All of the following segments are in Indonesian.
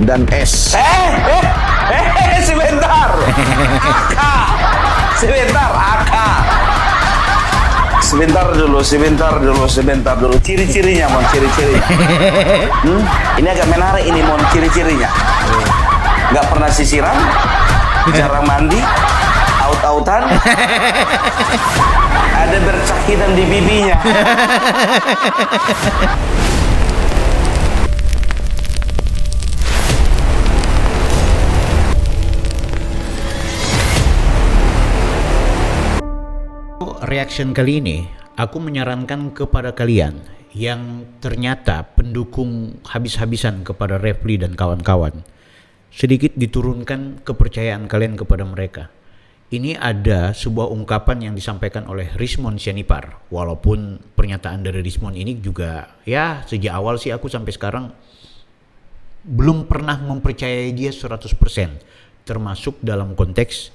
dan S. Sebentar. Aka. Sebentar, Aka. Sebentar dulu. Ciri-cirinya, Mon, ciri-ciri. Ini agak menarik ini, Mon, ciri-cirinya. Nggak pernah sisiran, jarang mandi, aut-autan, ada bercak hitam di bibinya. Reaction kali ini, aku menyarankan kepada kalian yang ternyata pendukung habis-habisan kepada Refli dan kawan-kawan, sedikit diturunkan kepercayaan kalian kepada mereka. Ini ada sebuah ungkapan yang disampaikan oleh Rizmon Sianipar. Walaupun pernyataan dari Rizmon ini juga, ya sejak awal sih aku sampai sekarang belum pernah mempercayai dia 100%. Termasuk dalam konteks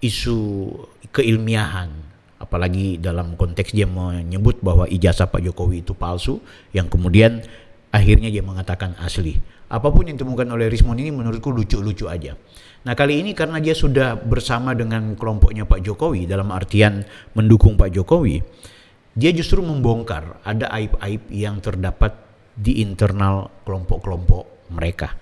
isu keilmiahan. Apalagi dalam konteks dia menyebut bahwa ijazah Pak Jokowi itu palsu, yang kemudian akhirnya dia mengatakan asli. Apapun yang ditemukan oleh Rizmon ini menurutku lucu-lucu aja. Nah kali ini karena dia sudah bersama dengan kelompoknya Pak Jokowi, dalam artian mendukung Pak Jokowi, dia justru membongkar ada aib-aib yang terdapat di internal kelompok-kelompok mereka.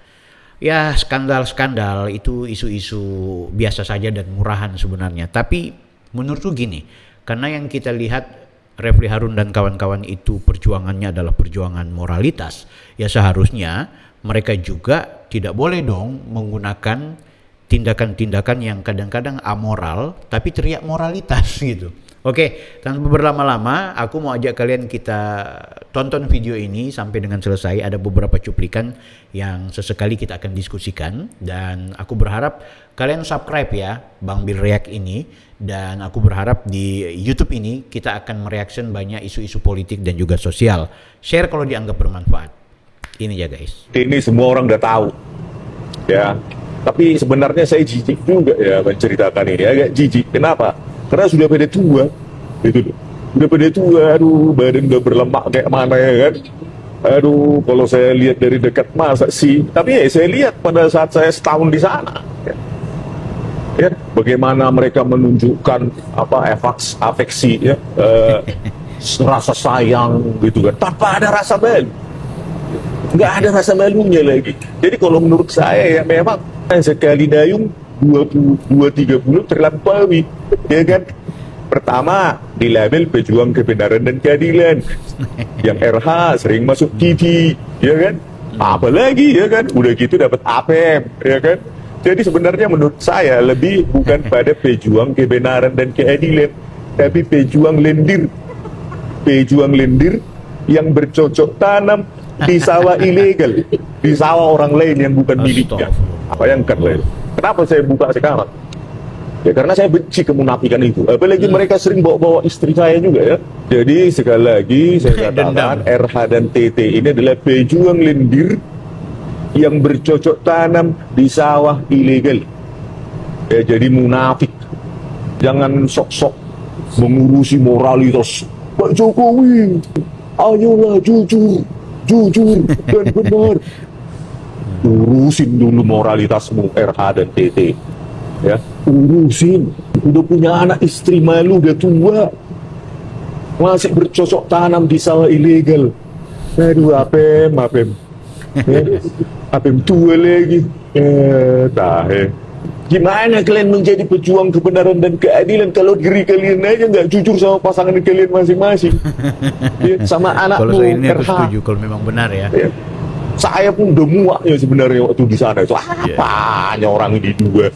Ya skandal-skandal itu isu-isu biasa saja dan murahan sebenarnya. Tapi menurutku gini, karena yang kita lihat Refli Harun dan kawan-kawan itu perjuangannya adalah perjuangan moralitas, ya seharusnya mereka juga tidak boleh dong menggunakan tindakan-tindakan yang kadang-kadang amoral tapi teriak moralitas gitu. Oke, tanpa berlama-lama aku mau ajak kalian kita tonton video ini sampai dengan selesai. Ada beberapa cuplikan yang sesekali kita akan diskusikan, dan aku berharap kalian subscribe ya Bang Bil React ini, dan aku berharap di YouTube ini kita akan mereaction banyak isu-isu politik dan juga sosial. Share kalau dianggap bermanfaat. Ini ya guys. Ini semua orang udah tahu, ya. Tapi sebenarnya saya jijik juga ya menceritakan ini, agak jijik. Kenapa? Karena sudah pada tua, itu udah pada tua, aduh badan udah berlemak kayak mana ya kan. Aduh, kalau saya lihat dari dekat masa sih, tapi ya saya lihat pada saat saya setahun di sana, ya bagaimana mereka menunjukkan apa afeksi ya, rasa sayang gitu kan, tanpa ada rasa malu, nggak ada rasa malunya lagi. Jadi kalau menurut saya ya memang sekali dayung 2-3 bulan terlampaui, ya kan. Pertama di label pejuang kebenaran dan keadilan, yang RH sering masuk TV, ya kan. Apalagi ya kan, udah gitu dapat APM, ya kan. Jadi sebenarnya menurut saya lebih bukan pada pejuang kebenaran dan keadilan, tapi pejuang lendir yang bercocok tanam di sawah ilegal, di sawah orang lain yang bukan miliknya. Bayangkan lah. Kenapa saya buka sekarang? Ya karena saya benci kemunafikan itu. Apalagi mereka sering bawa-bawa istri saya juga ya. Jadi sekali lagi saya katakan RH dan TT ini adalah pejuang lendir yang bercocok tanam di sawah ilegal. Ya, jadi munafik. Jangan sok-sok mengurusi moralitas. Pak Jokowi, ayolah jujur dan benar. Urusin dulu moralitasmu RH dan TT. Ya, urusin. Udah punya anak istri, malu, udah tua, masih bercocok tanam di sawah ilegal. Aduh, apem ya, apem tua lagi. Gimana kalian menjadi pejuang kebenaran dan keadilan kalau diri kalian aja nggak jujur sama pasangan kalian masing-masing, ya, sama anakmu. Kalau ini aku setuju kalau memang benar ya. Saya pun udah muak ya sebenarnya waktu di sana itu. Apanya orang ini dua,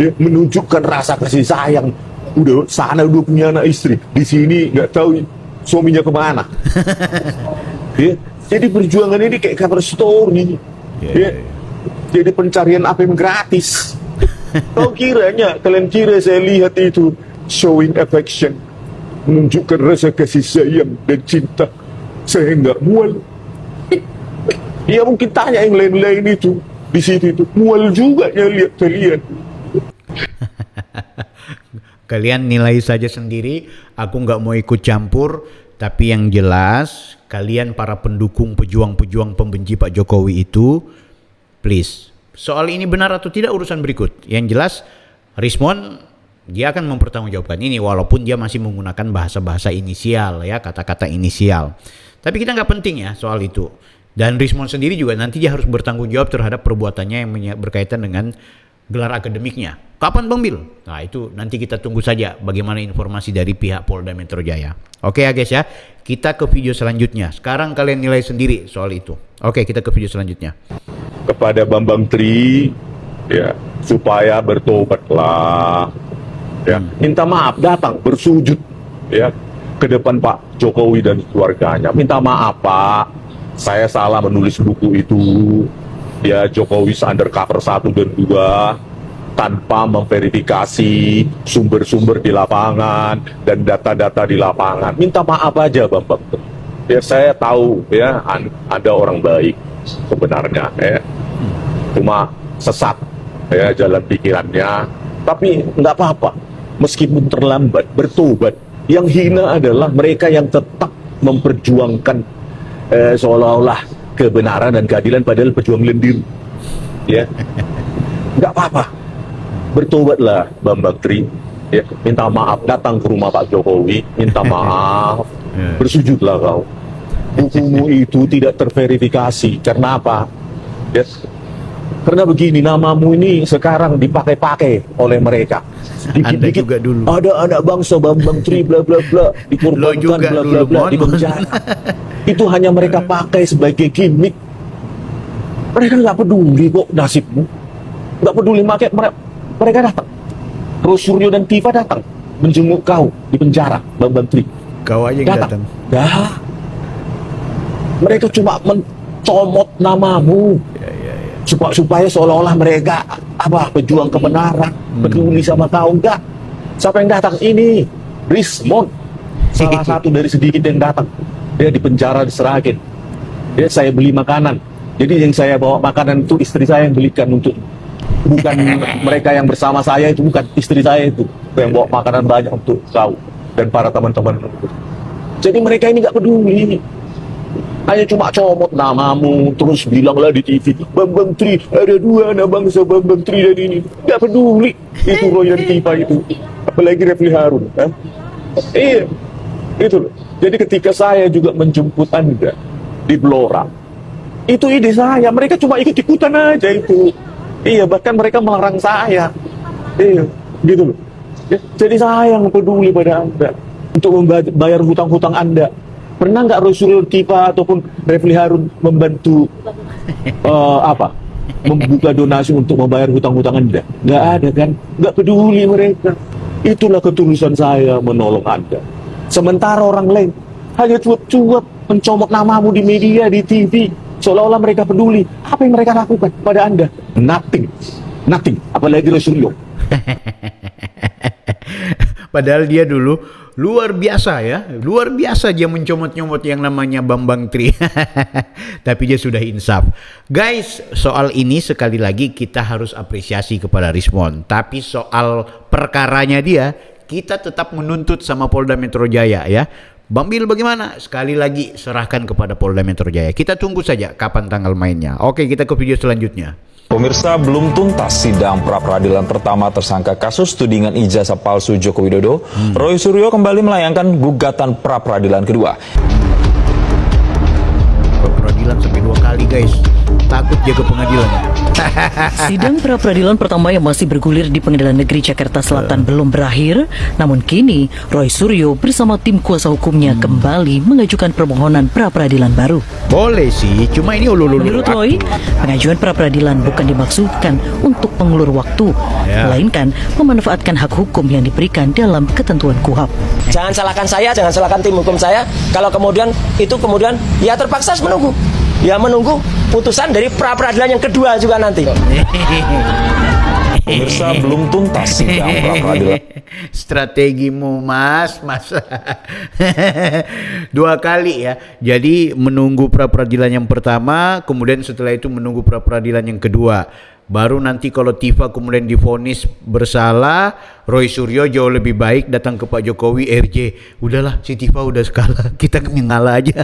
ya, menunjukkan rasa kasih sayang. Udah sana udah punya anak istri, di sini nggak tahu suaminya kemana. Ya, jadi perjuangan ini kayak cover story. Ya, jadi pencarian APM gratis. Kalian kira saya lihat itu showing affection, menunjukkan rasa kasih sayang dan cinta? Saya nggak mual. Ya mungkin tanya yang lain-lain itu di situ itu mual juga ya lihat kalian. Kalian nilai saja sendiri, aku nggak mau ikut campur. Tapi yang jelas kalian para pendukung pejuang-pejuang pembenci Pak Jokowi itu please. Soal ini benar atau tidak urusan berikut. Yang jelas Rismond dia akan mempertanggungjawabkan ini walaupun dia masih menggunakan bahasa-bahasa inisial ya, kata-kata inisial. Tapi kita nggak penting ya soal itu. Dan Rismond sendiri juga nanti dia harus bertanggung jawab terhadap perbuatannya yang berkaitan dengan gelar akademiknya. Kapan Bang Bil? Nah itu nanti kita tunggu saja bagaimana informasi dari pihak Polda Metro Jaya. Oke ya guys ya, kita ke video selanjutnya. Sekarang kalian nilai sendiri soal itu. Oke, kita ke video selanjutnya. Kepada Bambang Tri, ya, supaya bertobatlah, ya, minta maaf, datang bersujud, ya, ke depan Pak Jokowi dan keluarganya. Minta maaf Pak, saya salah menulis buku itu, ya, Jokowi Undercover 1 dan 2 tanpa memverifikasi sumber-sumber di lapangan dan data-data di lapangan. Minta maaf aja Bambang. Ya saya tahu ya ada orang baik sebenarnya ya. Cuma sesat ya jalan pikirannya. Tapi nggak apa-apa. Meskipun terlambat bertobat. Yang hina adalah mereka yang tetap memperjuangkan seolah-olah kebenaran dan keadilan padahal pejuang lendir. Ya. Nggak apa-apa. Bertobatlah Bambang Tri, ya, minta maaf, datang ke rumah Pak Jokowi, minta maaf, bersujudlah kau. Bukumu itu tidak terverifikasi, karena apa? Ya, karena begini, namamu ini sekarang dipakai-pakai oleh mereka. Dikit-dikit juga dulu. ada anak bangsa Bambang Tri bla bla bla, dikorbankan bla bla bla, di penjara. Itu hanya mereka pakai sebagai gimmick. Mereka nggak peduli kok nasibmu, nggak peduli mereka datang. Rosuryo dan Tifa datang menjenguk kau di penjara, Bambang Tri. Kau aja yang datang. Dah. Mereka cuma mencomot namamu. Supaya seolah-olah mereka pejuang kebenaran, peduli sama kau. Enggak. Siapa yang datang? Ini Rismond, salah satu dari sedikit yang datang. Dia di penjara diserahin. Dia saya beli makanan. Jadi yang saya bawa makanan itu istri saya yang belikan untuk, bukan mereka yang bersama saya itu, bukan istri saya itu yang bawa makanan banyak untuk kau dan para teman-teman. Jadi mereka ini nggak peduli, hanya cuma comot namamu terus bilanglah di TV Bambang Tri ada 2 anak bangsa Bambang Tri dan ini. Nggak peduli itu Roy dan Tifa itu, apalagi Refli Harun kan? Iya itu loh. Jadi ketika saya juga menjemput Anda di Blora, itu ide saya, mereka cuma ikut-ikutan aja itu. Iya, bahkan mereka melarang saya. Iya, gitu loh. Ya, jadi saya yang peduli pada Anda untuk membayar hutang-hutang Anda. Pernah nggak Rasul Tifa ataupun Refli Harun membantu membuka donasi untuk membayar hutang-hutang Anda? Nggak ada kan? Nggak peduli mereka. Itulah ketulusan saya menolong Anda. Sementara orang lain hanya cuap-cuap mencomot namamu di media, di TV. Seolah-olah mereka peduli. Apa yang mereka lakukan pada Anda? Nothing. Apalagi Rasulullah. Padahal dia dulu luar biasa ya. Luar biasa dia mencomot-nyomot yang namanya Bambang Tri. Tapi dia sudah insaf. Guys, soal ini sekali lagi kita harus apresiasi kepada Rismond. Tapi soal perkaranya dia, kita tetap menuntut sama Polda Metro Jaya ya. Bang Bil bagaimana? Sekali lagi serahkan kepada Polda Metro Jaya. Kita tunggu saja kapan tanggal mainnya. Oke, kita ke video selanjutnya. Pemirsa, belum tuntas sidang pra-peradilan pertama tersangka kasus tudingan ijazah palsu Joko Widodo. Roy Suryo kembali melayangkan gugatan pra-peradilan kedua. Pra-peradilan sampai 2 kali guys. Takut dia ke pengadilan. Sidang pra-peradilan pertama yang masih bergulir di Pengadilan Negeri Jakarta Selatan belum berakhir. Namun kini Roy Suryo bersama tim kuasa hukumnya kembali mengajukan permohonan pra-peradilan baru. Boleh sih, cuma ini Menurut Roy, pengajuan pra-peradilan bukan dimaksudkan untuk mengulur waktu, melainkan memanfaatkan hak hukum yang diberikan dalam ketentuan KUHAP. Jangan salahkan saya, jangan salahkan tim hukum saya. Kalau kemudian ya terpaksa harus menunggu. Ya menunggu putusan dari pra-peradilan yang kedua juga nanti. Pemirsa, belum tuntas sidang pra-peradilan. Strategimu mas 2 kali ya. Jadi menunggu pra-peradilan yang pertama, kemudian setelah itu menunggu pra-peradilan yang kedua. Baru nanti kalau Tifa kemudian divonis bersalah, Roy Suryo jauh lebih baik datang ke Pak Jokowi, RJ. Udahlah, si Tifa udah skala, kita ngalah aja.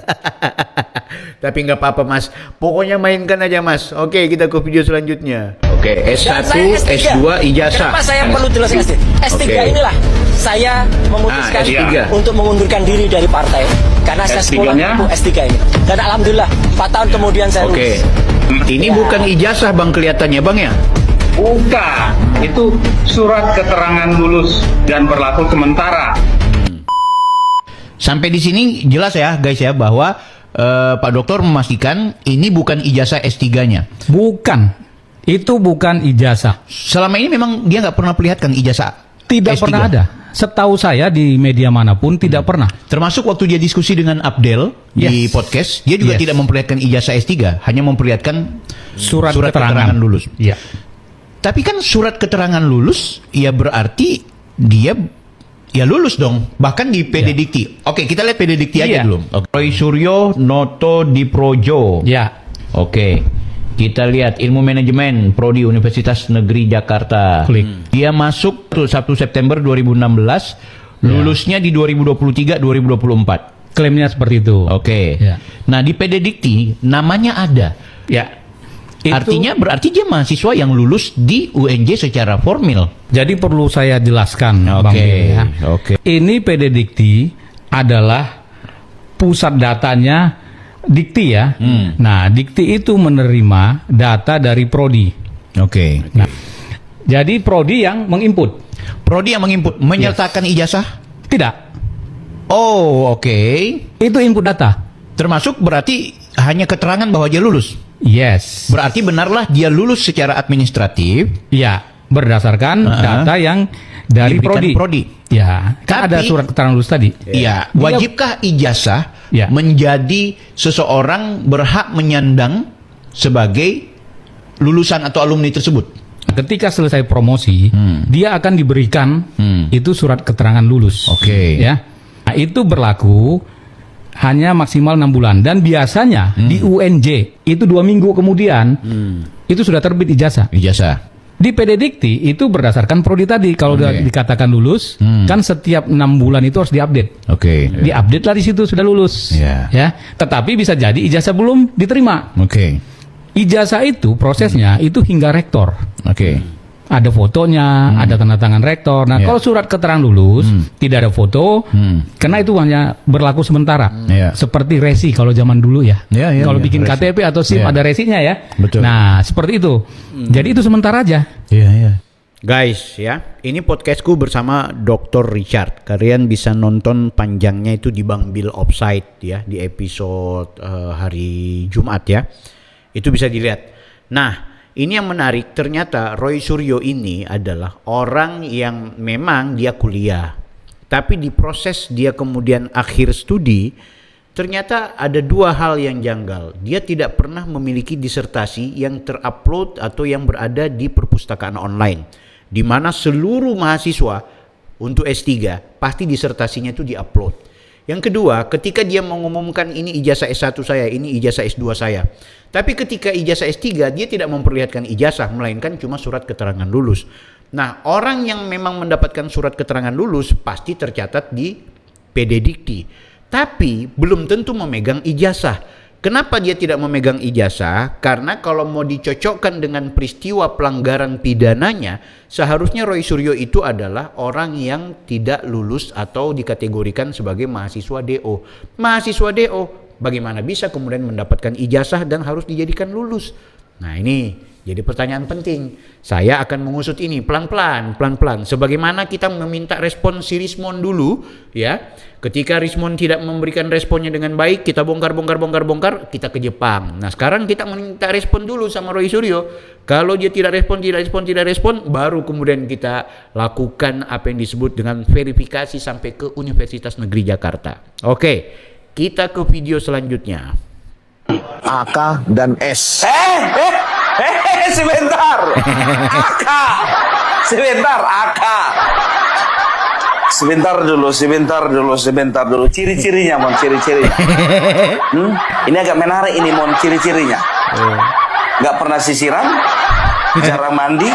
Tapi nggak apa-apa Mas, pokoknya mainkan aja Mas. Oke, kita ke video selanjutnya. Oke, S1, Saya S3. S2, ijazah. Kenapa saya perlu jelaskan S3? S3 Oke. inilah saya memutuskan S3. untuk mengundurkan diri dari partai karena saya sekolah S3-nya? S3 ini. Dan alhamdulillah 4 tahun kemudian saya Oke. lulus. Ini bukan ijazah Bang kelihatannya Bang ya? Bukan, itu surat keterangan lulus dan berlaku sementara. Sampai di sini jelas ya guys ya bahwa Pak Dokter memastikan ini bukan ijazah S3-nya. Bukan, itu bukan ijazah. Selama ini memang dia nggak pernah perlihatkan ijazah Tidak S3. pernah ada. Setahu saya di media manapun tidak pernah. Termasuk waktu dia diskusi dengan Abdel di Yes. podcast, dia juga Yes. tidak memperlihatkan ijazah S3, hanya memperlihatkan Surat keterangan lulus. Iya. Tapi kan surat keterangan lulus, ya berarti dia ya lulus dong. Bahkan di PD Dikti. Oke, kita lihat PD Dikti aja Iya. dulu. Roy Suryo Noto Diprojo. Ya. Oke. Kita lihat ilmu manajemen Prodi Universitas Negeri Jakarta. Klik. Dia masuk tuh 1 September 2016, lulusnya di 2023-2024. Klaimnya seperti itu. Oke. Ya. Nah, di PD Dikti namanya ada. Ya. Itu- Artinya berarti dia mahasiswa yang lulus di UNJ secara formal. Jadi perlu saya jelaskan, Bang Oke, Bill, ya. oke. Ini PD Dikti adalah pusat datanya Dikti ya. Nah, Dikti itu menerima data dari Prodi. Oke. Nah, jadi Prodi yang menginput. Prodi yang menginput menyertakan ijazah? Tidak. Oh, oke. Itu input data. Termasuk berarti hanya keterangan bahwa dia lulus. Yes. Berarti benarlah dia lulus secara administratif. Ya, berdasarkan data yang dari Diberikan Prodi. Prodi. Ya, kan Tapi- ada surat keterangan lulus tadi. Iya. Wajibkah ijazah Ya. menjadi seseorang berhak menyandang sebagai lulusan atau alumni tersebut? Ketika selesai promosi, dia akan diberikan itu surat keterangan lulus. Oke. Ya. Nah, itu berlaku hanya maksimal 6 bulan dan biasanya di UNJ itu 2 minggu kemudian itu sudah terbit ijazah. Ijazah. Di PD Dikti itu berdasarkan Prodi tadi kalau udah dikatakan lulus, kan setiap 6 bulan itu harus diupdate. Oke. Diupdate lah di situ sudah lulus. Ya. Ya. Tetapi bisa jadi ijazah belum diterima. Oke. Ijazah itu prosesnya itu hingga rektor. Oke. Ada fotonya, ada tanda tangan rektor. Nah, Ya. kalau surat keterangan lulus tidak ada foto, karena itu hanya berlaku sementara. Ya. Seperti resi kalau zaman dulu ya. Ya, ya, Kalau ya, bikin resi. KTP atau SIM Ya. ada resinya ya. Betul. Nah, seperti itu. Jadi itu sementara aja. Iya, iya. Guys ya, ini podcastku bersama Dr. Richard. Kalian bisa nonton panjangnya itu di Bang Bill Offside ya, di episode hari Jumat ya. Itu bisa dilihat. Nah, ini yang menarik, ternyata Roy Suryo ini adalah orang yang memang dia kuliah. Tapi di proses dia kemudian akhir studi, ternyata ada dua hal yang janggal. Dia tidak pernah memiliki disertasi yang terupload atau yang berada di perpustakaan online, di mana seluruh mahasiswa untuk S3 pasti disertasinya itu diupload. Yang kedua, ketika dia mengumumkan ini ijazah S1 saya, ini ijazah S2 saya. Tapi ketika ijazah S3 dia tidak memperlihatkan ijazah, melainkan cuma surat keterangan lulus. Nah, orang yang memang mendapatkan surat keterangan lulus pasti tercatat di PD Dikti. Tapi belum tentu memegang ijazah. Kenapa dia tidak memegang ijazah? Karena kalau mau dicocokkan dengan peristiwa pelanggaran pidananya, seharusnya Roy Suryo itu adalah orang yang tidak lulus atau dikategorikan sebagai mahasiswa DO. Mahasiswa DO, bagaimana bisa kemudian mendapatkan ijazah dan harus dijadikan lulus? Nah, ini jadi pertanyaan penting. Saya akan mengusut ini pelan-pelan. Sebagaimana kita meminta respon si Rismon dulu, ya. Ketika Rismon tidak memberikan responnya dengan baik, kita bongkar, kita ke Jepang. Nah, sekarang kita minta respon dulu sama Roy Suryo. Kalau dia tidak respon, baru kemudian kita lakukan apa yang disebut dengan verifikasi sampai ke Universitas Negeri Jakarta. Oke, kita ke video selanjutnya. AK dan S. Sebentar. AK. Sebentar, AK. Sebentar dulu. Ciri-cirinya, Mon, ciri-cirinya. Ini agak menarik ini, Mon, ciri-cirinya. Nggak pernah sisiran, jarang mandi,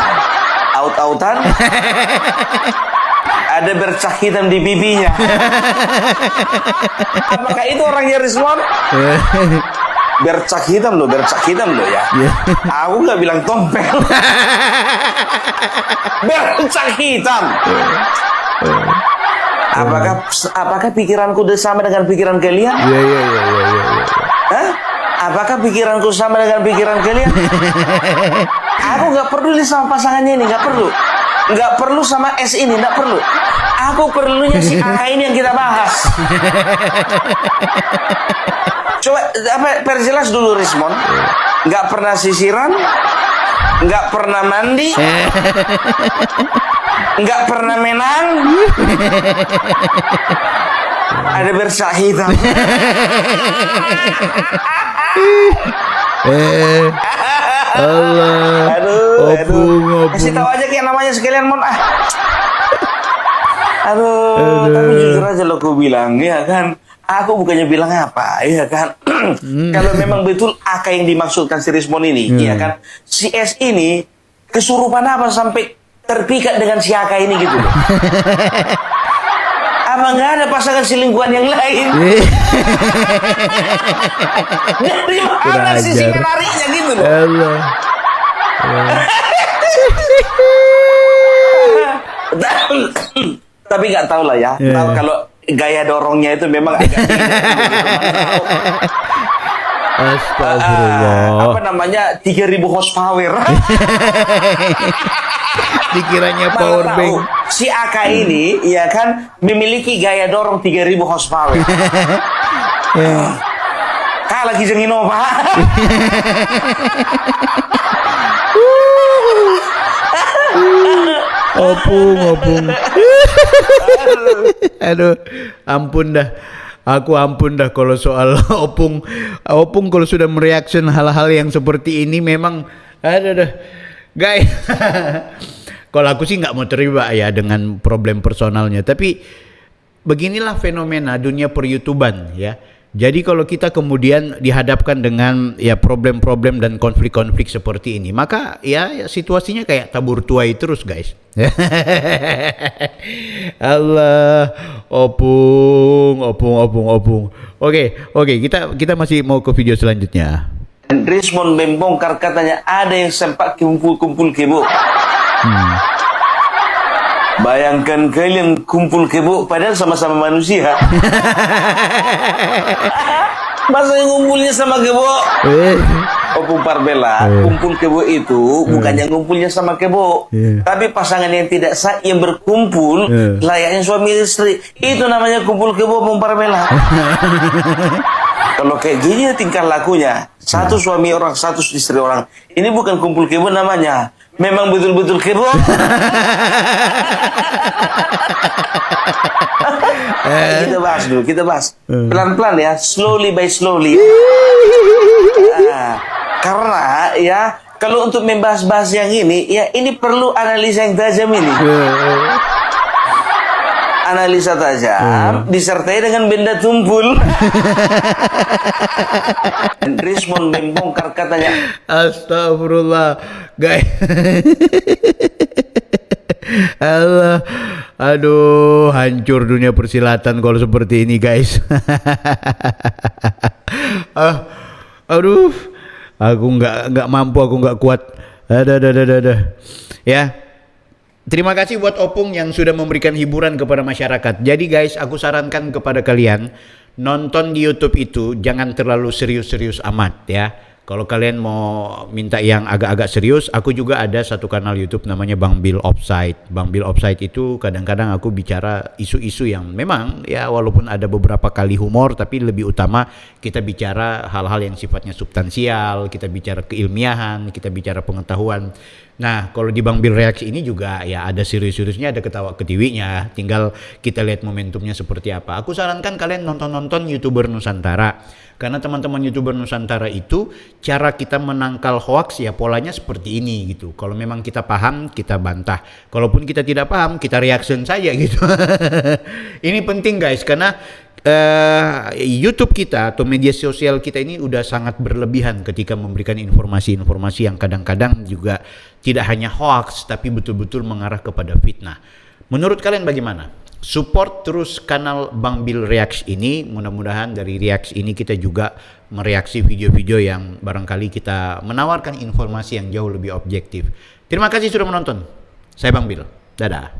aut-autan, ada bercak hitam di pipinya. Apakah itu orangnya Rismon? Bercak hitam loh ya. Aku nggak bilang tompel. Bercak hitam. Apakah pikiranku sama dengan pikiran kalian? Iya. Hah? Apakah pikiranku sama dengan pikiran kalian? Aku nggak peduli sama pasangannya ini, nggak perlu sama S ini, nggak perlu. Aku perlunya si Aka ini yang kita bahas. Coba perjelas dulu Rismon. Nggak pernah sisiran, nggak pernah mandi, nggak pernah menang, ada bercak hitam. Allah. Aduh. Kasih tahu aja kayak namanya sekalian Mon. Aduh, tapi jujur aja lo aku bilang, ya kan. Aku bukannya bilang apa, ya kan. Kalau memang betul Aka yang dimaksudkan si Rismon ini, ya kan. Si S ini kesurupan apa sampai terpikat dengan si Aka ini gitu loh. Apa nggak ada pasangan selingkuhan yang lain? Dari mana sisi menariknya gitu loh? Allah. Tapi nggak tahu lah ya. Tahu kalau gaya dorongnya itu memang agak Astagfirullah. apa namanya 3000 horsepower. Dikiranya Malah power tahu, bank. si Aka ini ya kan memiliki gaya dorong 3000 horsepower. Kalah Kijang Innova. Opung. Aduh, ampun dah. Aku ampun dah kalau soal opung. Opung kalau sudah mereaction hal-hal yang seperti ini memang aduh. Guys. Kalau aku sih nggak mau terlibat ya dengan problem personalnya, tapi beginilah fenomena dunia per-YouTuban ya. Jadi kalau kita kemudian dihadapkan dengan ya problem-problem dan konflik-konflik seperti ini, maka ya situasinya kayak tabur tuai terus guys. Allah, opung. Oke, kita masih mau ke video selanjutnya. Rismon membongkar katanya ada yang sempat kumpul kebo. Bayangkan kalian kumpul kebo padahal sama-sama manusia. Masa yang ngumpulnya sama kebo? Opung Parbela, kumpul kebo itu bukannya ngumpulnya sama kebo, tapi pasangan yang tidak sah yang berkumpul layaknya suami istri. Itu namanya kumpul kebo Opung Parbela. Kalau kayak gini tingkah lakunya, satu suami orang, satu istri orang. Ini bukan kumpul kebo namanya. Memang betul-betul kebo. Kita bahas. Pelan-pelan ya, slowly by slowly. Karena ya, kalau untuk membahas-bahas yang ini, ya ini perlu analisa yang tajam ini. Analisa tajam disertai dengan benda tumpul. Rismon membongkar katanya. Astagfirullah, guys. Allah, aduh, hancur dunia persilatan kalau seperti ini, guys. Aduh, aku nggak mampu, aku nggak kuat. Ada. Ya. Terima kasih buat Opung yang sudah memberikan hiburan kepada masyarakat. Jadi guys, aku sarankan kepada kalian nonton di YouTube itu jangan terlalu serius-serius amat ya. Kalau kalian mau minta yang agak-agak serius, aku juga ada satu kanal YouTube namanya Bang Bill Offside. Bang Bill Offside itu kadang-kadang aku bicara isu-isu yang memang ya walaupun ada beberapa kali humor, tapi lebih utama kita bicara hal-hal yang sifatnya substansial, kita bicara keilmiahan, kita bicara pengetahuan. Nah, kalau di Bang Bill Reaksi ini juga ya ada serius-seriusnya, ada ketawa-ketiwinya. Tinggal kita lihat momentumnya seperti apa. Aku sarankan kalian nonton-nonton YouTuber Nusantara. Karena teman-teman YouTuber Nusantara itu cara kita menangkal hoax ya polanya seperti ini gitu. Kalau memang kita paham, kita bantah. Kalaupun kita tidak paham, kita reaction saja gitu. Ini penting guys, karena YouTube kita atau media sosial kita ini udah sangat berlebihan ketika memberikan informasi-informasi yang kadang-kadang juga tidak hanya hoax tapi betul-betul mengarah kepada fitnah. Menurut kalian bagaimana? Support terus kanal Bang Bil Reacts ini. Mudah-mudahan dari Reacts ini kita juga mereaksi video-video yang barangkali kita menawarkan informasi yang jauh lebih objektif. Terima kasih sudah menonton. Saya Bang Bil. Dadah.